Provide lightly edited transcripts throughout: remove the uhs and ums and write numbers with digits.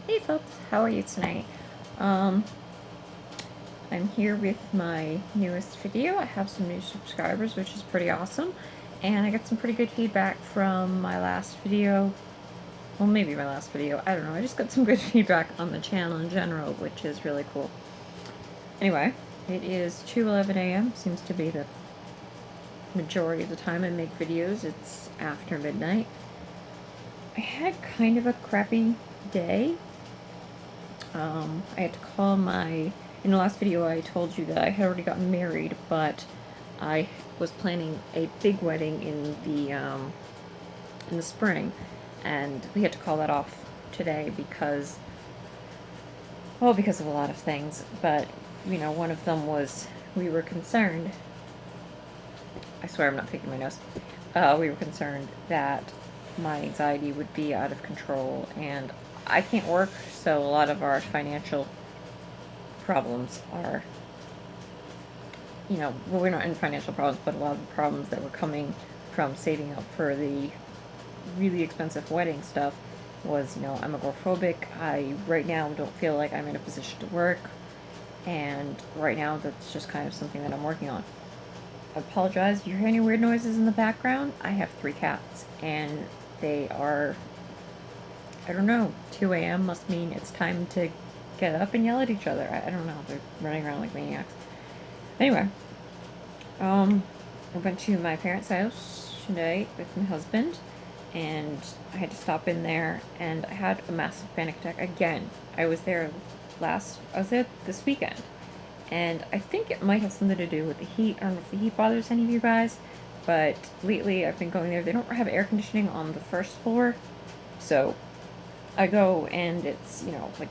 Hey folks, how are you tonight? Um, I'm here with my newest video. I have some new subscribers, which is pretty awesome. And I got some pretty good feedback from my last video. Well, maybe my last video, I don't know. I just got some good feedback on the channel in general, which is really cool. Anyway, it is 2:11 a.m. Seems to be the majority of the time I make videos. It's after midnight. I had kind of a crappy day. I had to call in the last video I told you that I had already gotten married, but I was planning a big wedding in the spring, and we had to call that off today because of a lot of things, but, one of them was we were concerned, I swear I'm not picking my nose, we were concerned that my anxiety would be out of control, and I can't work, so a lot of our financial problems are, well, we're not in financial problems, but a lot of the problems that were coming from saving up for the really expensive wedding stuff was, I'm agoraphobic. I, right now, don't feel like I'm in a position to work, and right now that's just kind of something that I'm working on. I apologize if you hear any weird noises in the background. I have 3 cats, and they are, I don't know, 2 a.m. must mean it's time to get up and yell at each other. I don't know, they're running around like maniacs. Anyway, I went to my parents' house today with my husband, and I had to stop in there, and I had a massive panic attack again. I was there this weekend, and I think it might have something to do with the heat. I don't know if the heat bothers any of you guys, but lately I've been going there. They don't have air conditioning on the first floor, so I go and it's, like,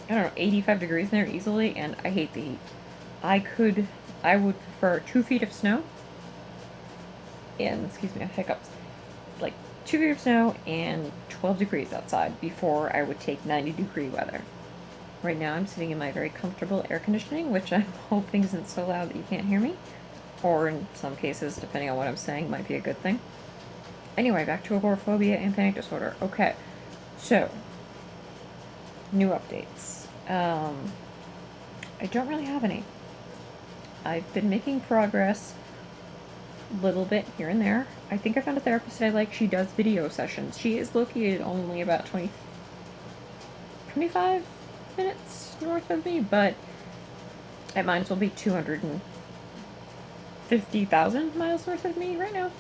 I don't know, 85 degrees in there easily, and I hate the heat. I would prefer 2 feet of snow, and, excuse me, hiccups, like 2 feet of snow and 12 degrees outside before I would take 90-degree weather. Right now I'm sitting in my very comfortable air conditioning, which I'm hoping isn't so loud that you can't hear me, or in some cases, depending on what I'm saying, might be a good thing. Anyway, back to agoraphobia and panic disorder. Okay, so, new updates. I don't really have any. I've been making progress a little bit here and there. I think I found a therapist that I like. She does video sessions. She is located only about 25 minutes north of me, but it might as well be 250,000 miles north of me right now.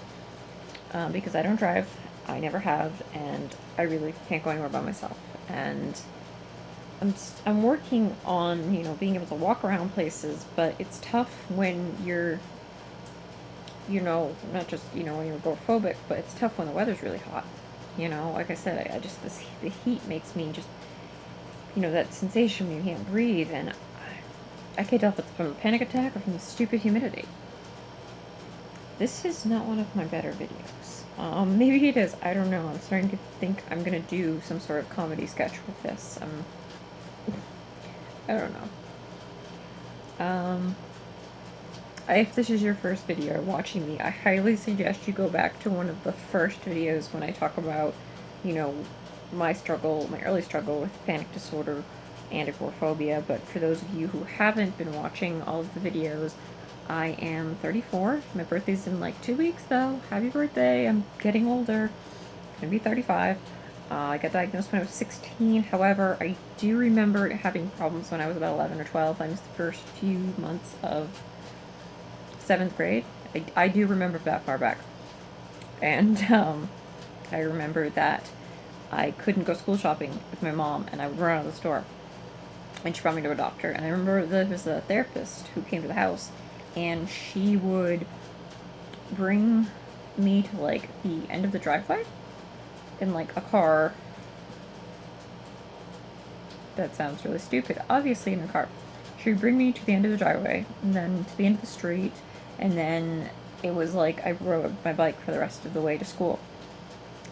Because I don't drive, I never have, and I really can't go anywhere by myself. And I'm working on, being able to walk around places, but it's tough when you're, not just, when you're agoraphobic, but it's tough when the weather's really hot. Like I said, the heat makes me just, that sensation when you can't breathe, and I can't tell if it's from a panic attack or from the stupid humidity. This is not one of my better videos. Maybe it is, I don't know. I'm starting to think I'm gonna do some sort of comedy sketch with this. I don't know. If this is your first video watching me, I highly suggest you go back to one of the first videos when I talk about, my early struggle with panic disorder and agoraphobia. But for those of you who haven't been watching all of the videos, I am 34. My birthday's in like 2 weeks though. Happy birthday. I'm getting older. I'm gonna be 35. I got diagnosed when I was 16. However, I do remember having problems when I was about 11 or 12. I missed the first few months of 7th grade. I do remember that far back. And I remember that I couldn't go school shopping with my mom, and I would run out of the store. And she brought me to a doctor. And I remember there was a therapist who came to the house, and she would bring me to, like, the end of the driveway in, like, a car. That sounds really stupid. Obviously in a car. She would bring me to the end of the driveway, and then to the end of the street, and then it was like I rode my bike for the rest of the way to school.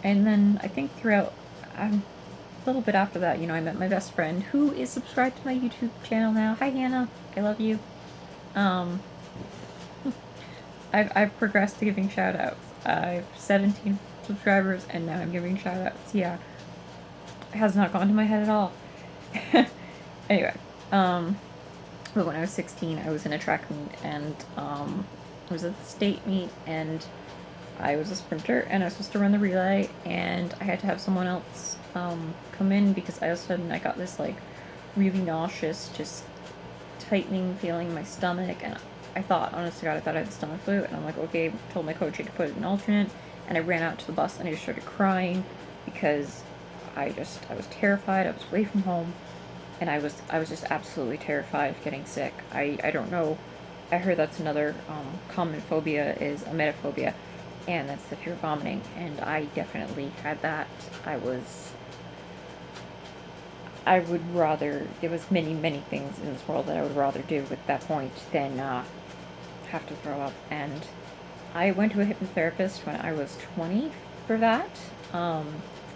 And then I think throughout, a little bit after that, I met my best friend, who is subscribed to my YouTube channel now. Hi, Hannah. I love you. I've progressed to giving shout-outs. I have 17 subscribers, and now I'm giving shout-outs. Yeah. has not gone to my head at all. Anyway, but when I was 16, I was in a track meet, and it was at the state meet, and I was a sprinter, and I was supposed to run the relay, and I had to have someone else come in because all of a sudden I got this like really nauseous, just tightening feeling in my stomach, and I thought, honest to God, I thought I had the stomach flu, and I'm like, okay, told my coach I could put it in alternate, and I ran out to the bus and I just started crying because I was terrified. I was away from home, and I was just absolutely terrified of getting sick. I don't know. I heard that's another common phobia is emetophobia, and that's the fear of vomiting, and I definitely had that. I would rather, there was many things in this world that I would rather do at that point than have to throw up. And I went to a hypnotherapist when I was 20 for that, to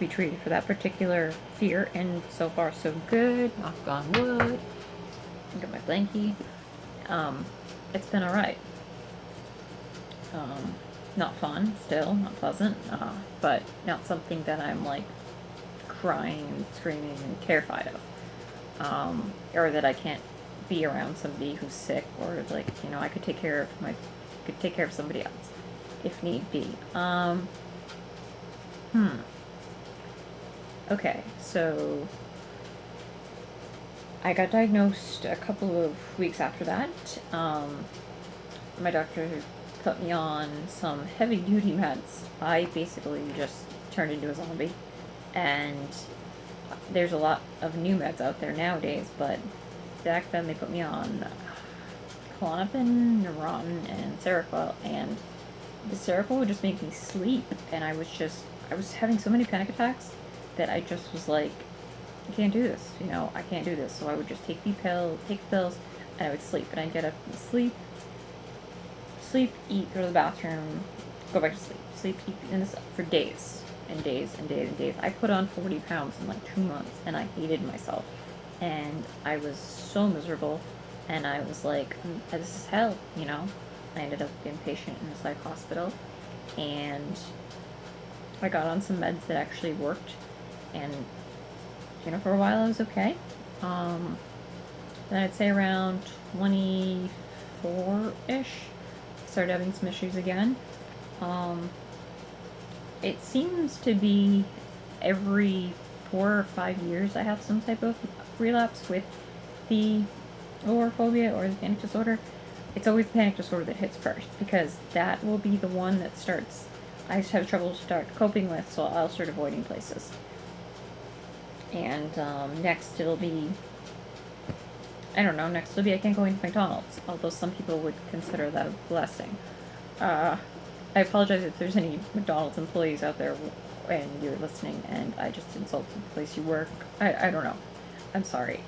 be treated for that particular fear, and so far so good, knock on wood. Got my blankie. It's been alright. Not fun, still, not pleasant, but not something that I'm like crying and screaming and terrified of, or that I can't be around somebody who's sick, or like, you know, I could take care of somebody else if need be. Okay, so I got diagnosed a couple of weeks after that. My doctor put me on some heavy duty meds. I basically just turned into a zombie. And there's a lot of new meds out there nowadays, but back then they put me on Klonopin, Neurontin, and Seroquel, and the Seroquel would just make me sleep, and I was having so many panic attacks that I just was like, I can't do this, you know, I can't do this. So I would just take the pills, and I would sleep, and I'd get up and sleep, eat, go to the bathroom, go back to sleep, eat, and this for days and days and days and days. I put on 40 pounds in like 2 months, and I hated myself, and I was so miserable, and I was like, this is hell, you know. I ended up inpatient in a psych hospital, and I got on some meds that actually worked, and you know, for a while I was okay. Then I'd say around 24-ish, started having some issues again. It seems to be every 4 or 5 years I have some type of relapse with the agoraphobia or the panic disorder. It's always the panic disorder that hits first, because that will be the one that starts, I just have trouble coping with, so I'll start avoiding places. And next it'll be, I can't go into McDonald's, although some people would consider that a blessing. I apologize if there's any McDonald's employees out there and you're listening and I just insulted the place you work. I don't know. I'm sorry.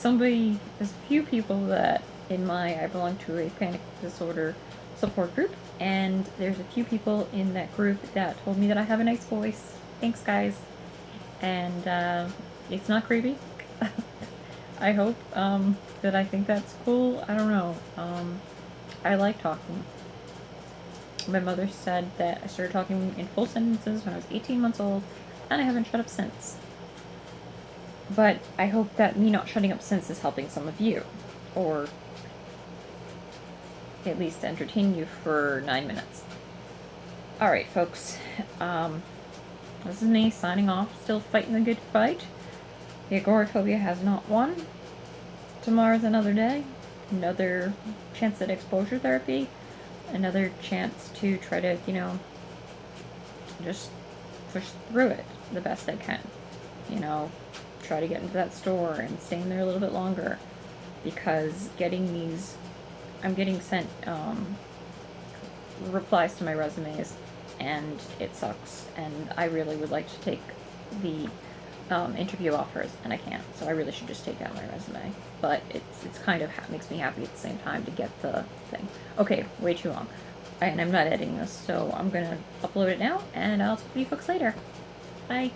There's a few people that I belong to a panic disorder support group, and there's a few people in that group that told me that I have a nice voice. Thanks, guys. And it's not creepy. I hope that I think that's cool. I don't know. I like talking. My mother said that I started talking in full sentences when I was 18 months old, and I haven't shut up since. But I hope that me not shutting up since is helping some of you, or at least entertain you for 9 minutes. Alright, folks. This is me signing off, still fighting the good fight. The agoraphobia has not won. Tomorrow's another day. Another chance at exposure therapy. Another chance to try to, you know, just push through it the best I can. You know, try to get into that store and stay in there a little bit longer. Because I'm getting sent replies to my resumes, and it sucks. And I really would like to take the interview offers, and I can't. So I really should just take out my resume. But it's kind of makes me happy at the same time to get the thing. Okay, way too long. And I'm not editing this, so I'm gonna upload it now, and I'll talk to you folks later. Bye.